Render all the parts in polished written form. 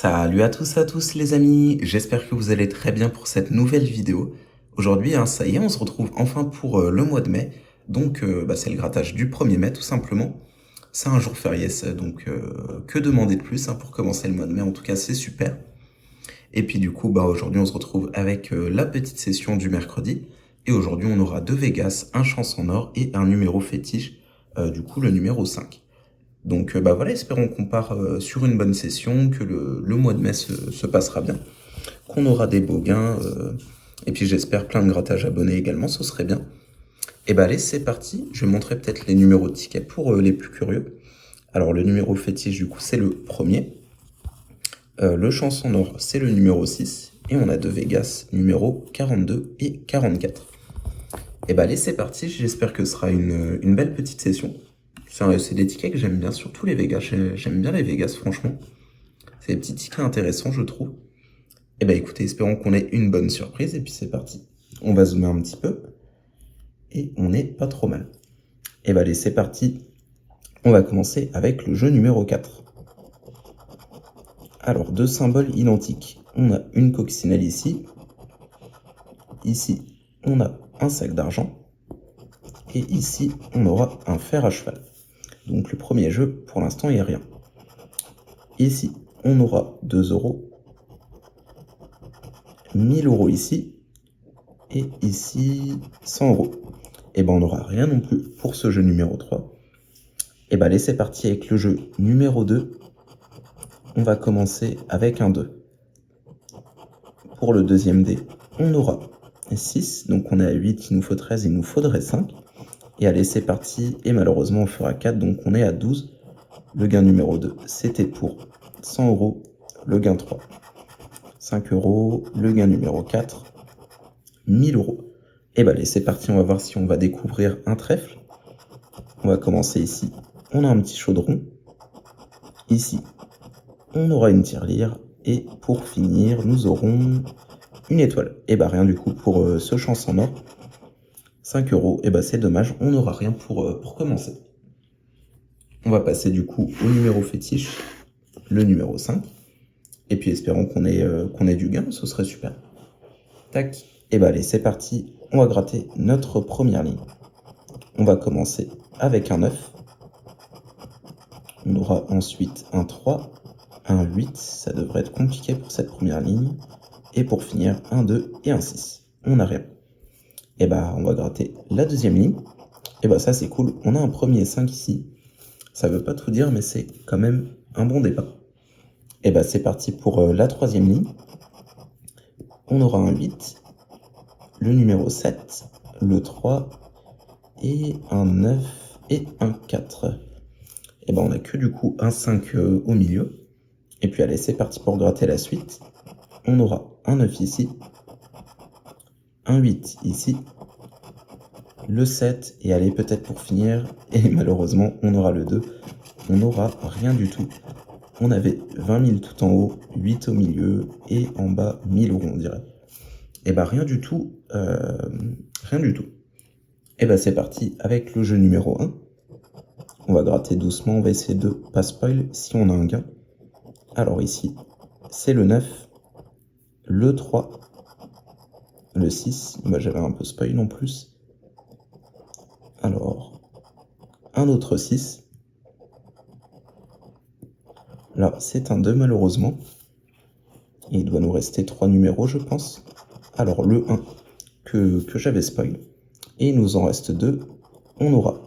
Salut à tous les amis, j'espère que vous allez très bien pour cette nouvelle vidéo. Aujourd'hui, ça y est, on se retrouve enfin pour le mois de mai. Donc, c'est le grattage du 1er mai tout simplement. C'est un jour férié, donc que demander de plus pour commencer le mois de mai, en tout cas c'est super. Et puis du coup, aujourd'hui on se retrouve avec la petite session du mercredi. Et aujourd'hui on aura deux Vegas, un chance en or et un numéro fétiche, du coup le numéro 5. Donc voilà, espérons qu'on part sur une bonne session, que le mois de mai se passera bien, qu'on aura des beaux gains, et puis j'espère plein de grattages abonnés également, ce serait bien. Et allez, c'est parti, je vais montrer peut-être les numéros de tickets pour les plus curieux. Alors le numéro fétiche du coup c'est le premier, le chanson or c'est le numéro 6, et on a deux Vegas, numéro 42 et 44. Et allez, c'est parti, j'espère que ce sera une belle petite session. C'est des tickets que j'aime bien, surtout les Vegas. J'aime bien les Vegas, franchement. C'est des petits tickets intéressants, je trouve. Et écoutez, espérons qu'on ait une bonne surprise. Et puis c'est parti. On va zoomer un petit peu. Et on n'est pas trop mal. Et allez, c'est parti. On va commencer avec le jeu numéro 4. Alors, deux symboles identiques. On a une coccinelle ici. Ici, on a un sac d'argent. Et ici, on aura un fer à cheval. Donc le premier jeu, pour l'instant, il n'y a rien. Ici, on aura 2 euros, 1000 euros ici, et ici, 100 euros. Et on n'aura rien non plus pour ce jeu numéro 3. Et allez, c'est parti avec le jeu numéro 2. On va commencer avec un 2. Pour le deuxième dé, on aura 6, donc on est à 8, il nous faut 13, il nous faudrait 5. Et allez, c'est parti, et malheureusement on fera 4, donc on est à 12. Le gain numéro 2, c'était pour 100 euros, le gain 3. 5 euros, le gain numéro 4, 1000 euros. Et allez, c'est parti, on va voir si on va découvrir un trèfle. On va commencer ici, on a un petit chaudron. Ici, on aura une tirelire. Et pour finir, nous aurons une étoile. Et rien du coup pour ce chance en or. 5 euros, et c'est dommage, on n'aura rien pour commencer. On va passer du coup au numéro fétiche, le numéro 5. Et puis espérons qu'on ait du gain, ce serait super. Tac, et allez, c'est parti, on va gratter notre première ligne. On va commencer avec un 9. On aura ensuite un 3, un 8, ça devrait être compliqué pour cette première ligne. Et pour finir, un 2 et un 6. On n'a rien. Et on va gratter la deuxième ligne. Et ça c'est cool, on a un premier 5 ici. Ça veut pas tout dire, mais c'est quand même un bon départ. Et c'est parti pour la troisième ligne. On aura un 8, le numéro 7, le 3, et un 9 et un 4. Et on n'a que du coup un 5 au milieu. Et puis allez, c'est parti pour gratter la suite. On aura un 9 ici, un 8 ici, le 7, et allez, peut-être pour finir, et malheureusement, on aura le 2. On n'aura rien du tout. On avait 20 000 tout en haut, 8 au milieu, et en bas, 1000 euros, on dirait. Et rien du tout, rien du tout. Et c'est parti avec le jeu numéro 1. On va gratter doucement, on va essayer de pas spoil si on a un gain. Alors ici, c'est le 9, le 3, le 6, j'avais un peu spoil en plus. Alors, un autre 6. Là, c'est un 2 malheureusement. Et il doit nous rester 3 numéros, je pense. Alors, le 1 que j'avais spoil. Et il nous en reste 2. On aura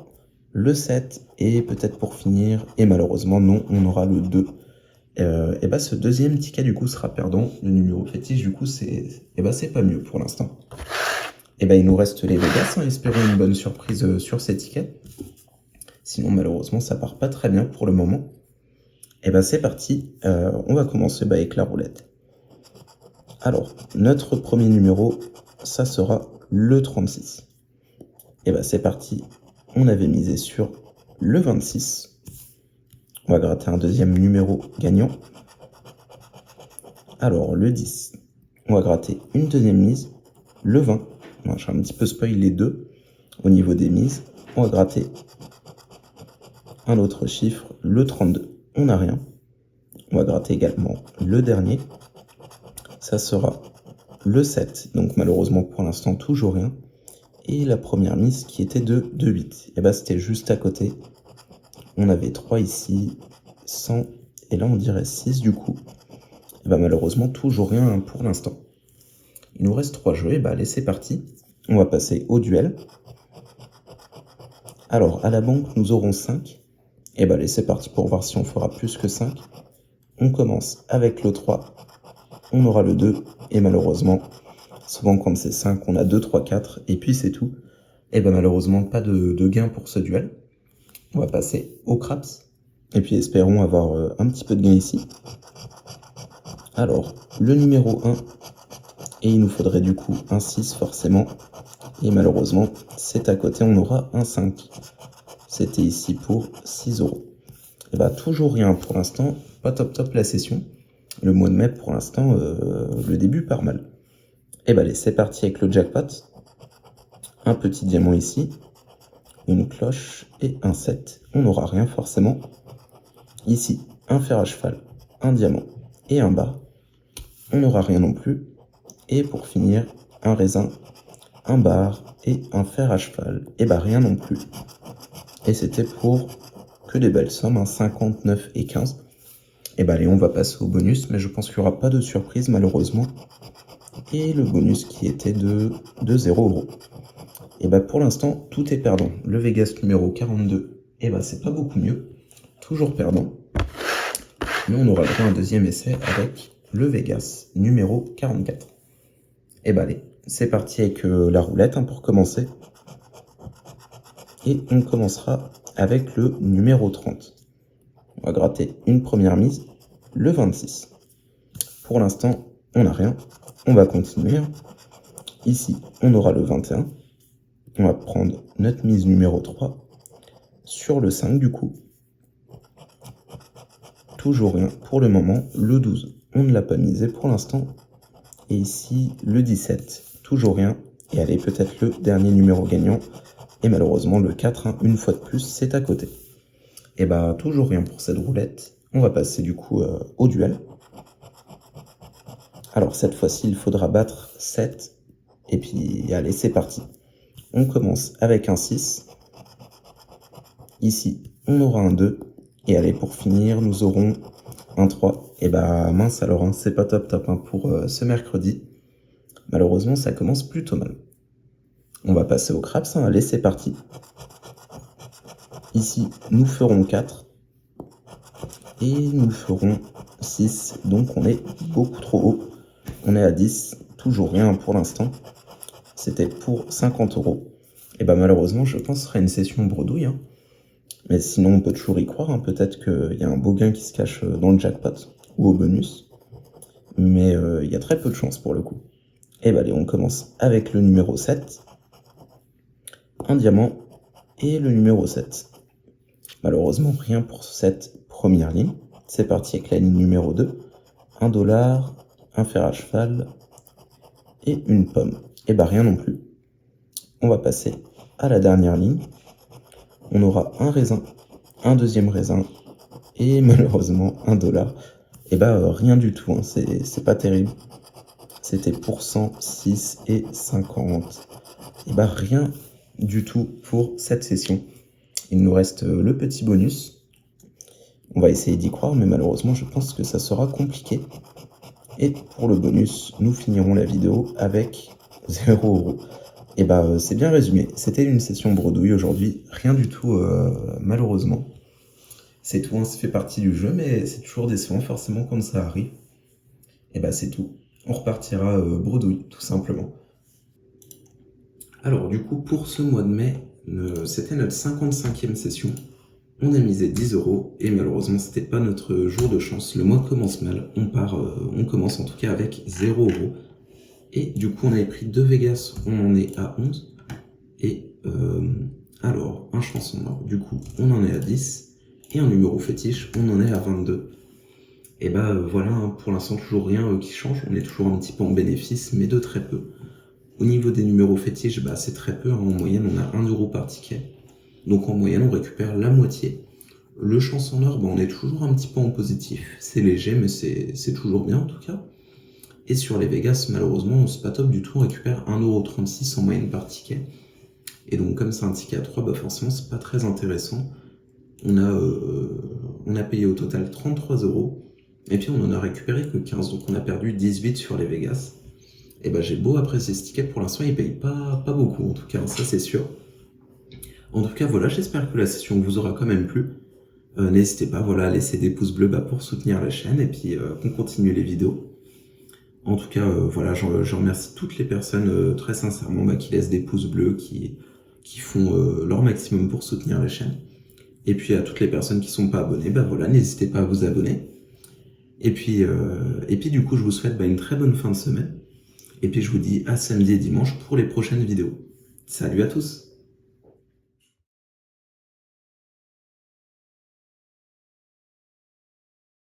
le 7 et peut-être pour finir, et malheureusement non, on aura le 2. Et ce deuxième ticket du coup sera perdant. Le numéro fétiche du coup c'est pas mieux pour l'instant. Il nous reste les Vegas, espérons une bonne surprise sur ces tickets. Sinon malheureusement ça part pas très bien pour le moment. C'est parti, on va commencer avec la roulette. Alors notre premier numéro, ça sera le 36. C'est parti, on avait misé sur le 26. On va gratter un deuxième numéro gagnant. Alors, le 10. On va gratter une deuxième mise. Le 20. J'ai un petit peu spoil les deux au niveau des mises. On va gratter un autre chiffre. Le 32. On n'a rien. On va gratter également le dernier. Ça sera le 7. Donc malheureusement pour l'instant toujours rien. Et la première mise qui était de 2,8. Et bah c'était juste à côté. On avait 3 ici, 100. Et là on dirait 6 du coup. Et bah malheureusement toujours rien pour l'instant. Il nous reste 3 jeux. Et bah allez c'est parti. On va passer au duel. Alors à la banque nous aurons 5. Et bah allez c'est parti pour voir si on fera plus que 5. On commence avec le 3. On aura le 2. Et malheureusement, souvent quand c'est 5, on a 2, 3, 4. Et puis c'est tout. Et bah malheureusement pas de gain pour ce duel. On va passer au craps. Et puis espérons avoir un petit peu de gain ici. Alors, le numéro 1. Et il nous faudrait du coup un 6 forcément. Et malheureusement, c'est à côté, on aura un 5. C'était ici pour 6 euros. Et bah toujours rien pour l'instant. Pas top la session. Le mois de mai pour l'instant, le début part mal. Et bah allez, c'est parti avec le jackpot. Un petit diamant ici. Une cloche et un 7. On n'aura rien forcément. Ici, un fer à cheval, un diamant et un bar. On n'aura rien non plus. Et pour finir, un raisin, un bar et un fer à cheval. Et bah rien non plus. Et c'était pour que des belles sommes, hein, 59 et 15. Et bah allez, on va passer au bonus, mais je pense qu'il n'y aura pas de surprise malheureusement. Et le bonus qui était de 0 euros. Et bah pour l'instant, tout est perdant. Le Vegas numéro 42, et bah c'est pas beaucoup mieux. Toujours perdant. Mais on aura le droit à un deuxième essai avec le Vegas numéro 44. Et bah allez, c'est parti avec la roulette pour commencer. Et on commencera avec le numéro 30. On va gratter une première mise, le 26. Pour l'instant, on n'a rien. On va continuer. Ici, on aura le 21. On va prendre notre mise numéro 3 sur le 5 du coup. Toujours rien pour le moment. Le 12, on ne l'a pas misé pour l'instant. Et ici, le 17, toujours rien. Et allez, peut-être le dernier numéro gagnant. Et malheureusement, le 4, une fois de plus, c'est à côté. Et bah, toujours rien pour cette roulette. On va passer du coup au duel. Alors, cette fois-ci, il faudra battre 7. Et puis, allez, c'est parti. On commence avec un 6. Ici, on aura un 2. Et allez, pour finir, nous aurons un 3. Et bah, mince alors, c'est pas top pour ce mercredi. Malheureusement, ça commence plutôt mal. On va passer au craps. Allez, c'est parti. Ici, nous ferons 4. Et nous ferons 6. Donc, on est beaucoup trop haut. On est à 10. Toujours rien pour l'instant. C'était pour 50 euros. Et bah, malheureusement, je pense que ce serait une session bredouille. Mais sinon, on peut toujours y croire. Peut-être qu'il y a un beau gain qui se cache dans le jackpot ou au bonus. Mais il y a très peu de chance pour le coup. Et bah allez, on commence avec le numéro 7. Un diamant et le numéro 7. Malheureusement, rien pour cette première ligne. C'est parti avec la ligne numéro 2. $1, un fer à cheval et une pomme. Et bah rien non plus. On va passer à la dernière ligne. On aura un raisin, un deuxième raisin et malheureusement $1. Et bah rien du tout, c'est pas terrible. C'était pour 106 et 50. Et bah rien du tout pour cette session. Il nous reste le petit bonus. On va essayer d'y croire, mais malheureusement je pense que ça sera compliqué. Et pour le bonus, nous finirons la vidéo avec 0 euros. Et bah c'est bien résumé. C'était une session bredouille aujourd'hui. Rien du tout malheureusement. C'est tout, ça fait partie du jeu, mais c'est toujours décevant forcément quand ça arrive. Et bah c'est tout. On repartira bredouille, tout simplement. Alors du coup, pour ce mois de mai, c'était notre 55e session. On a misé 10 euros et malheureusement, c'était pas notre jour de chance. Le mois commence mal. On commence en tout cas avec 0 euros. Et du coup, on avait pris 2 Vegas, on en est à 11. Et alors, un chanson mort, du coup, on en est à 10. Et un numéro fétiche, on en est à 22. Et bah voilà, pour l'instant, toujours rien qui change. On est toujours un petit peu en bénéfice, mais de très peu. Au niveau des numéros fétiches, c'est très peu. En moyenne, on a 1 euro par ticket. Donc en moyenne, on récupère la moitié. Le chancelier, on est toujours un petit peu en positif. C'est léger, mais c'est toujours bien en tout cas. Et sur les Vegas, malheureusement, c'est pas top du tout. On récupère 1,36 € en moyenne par ticket. Et donc, comme c'est un ticket à 3, forcément, c'est pas très intéressant. On a payé au total 33 €. Et puis, on en a récupéré que 15. Donc, on a perdu 18 sur les Vegas. Et j'ai beau apprécier ce ticket, pour l'instant, il paye pas beaucoup, en tout cas, ça c'est sûr. En tout cas, voilà, j'espère que la session vous aura quand même plu. N'hésitez pas, voilà, à laisser des pouces bleus pour soutenir la chaîne et puis qu'on continue les vidéos. En tout cas, voilà, je remercie toutes les personnes très sincèrement qui laissent des pouces bleus, qui font leur maximum pour soutenir la chaîne. Et puis à toutes les personnes qui sont pas abonnées, voilà, n'hésitez pas à vous abonner. Et puis du coup, je vous souhaite une très bonne fin de semaine. Et puis je vous dis à samedi et dimanche pour les prochaines vidéos. Salut à tous!